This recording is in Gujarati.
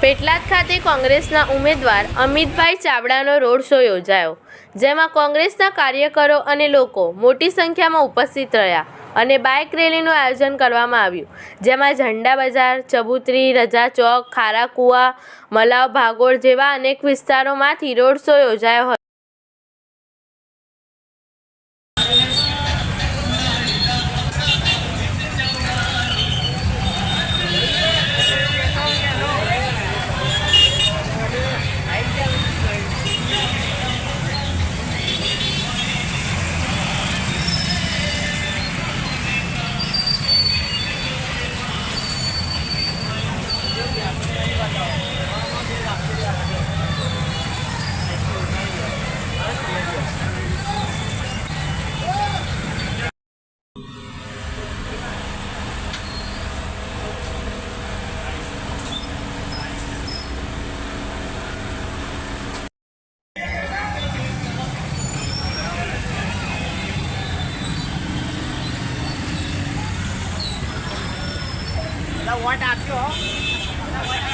પેટલાદ ખાતે કોંગ્રેસના ઉમેદવાર અમિતભાઈ ચાવડાનો રોડ શો યોજાયો, જેમાં કોંગ્રેસના કાર્યકરો અને લોકો મોટી સંખ્યામાં ઉપસ્થિત રહ્યા અને બાઇક રેલીનું આયોજન કરવામાં આવ્યું, જેમાં ઝંડા બજાર, ચબુતરી, રજા ચોક, ખારાકુવા, મલાવ ભાગોળ જેવા અનેક વિસ્તારોમાંથી રોડ શો યોજાયો હતો। वोट आपको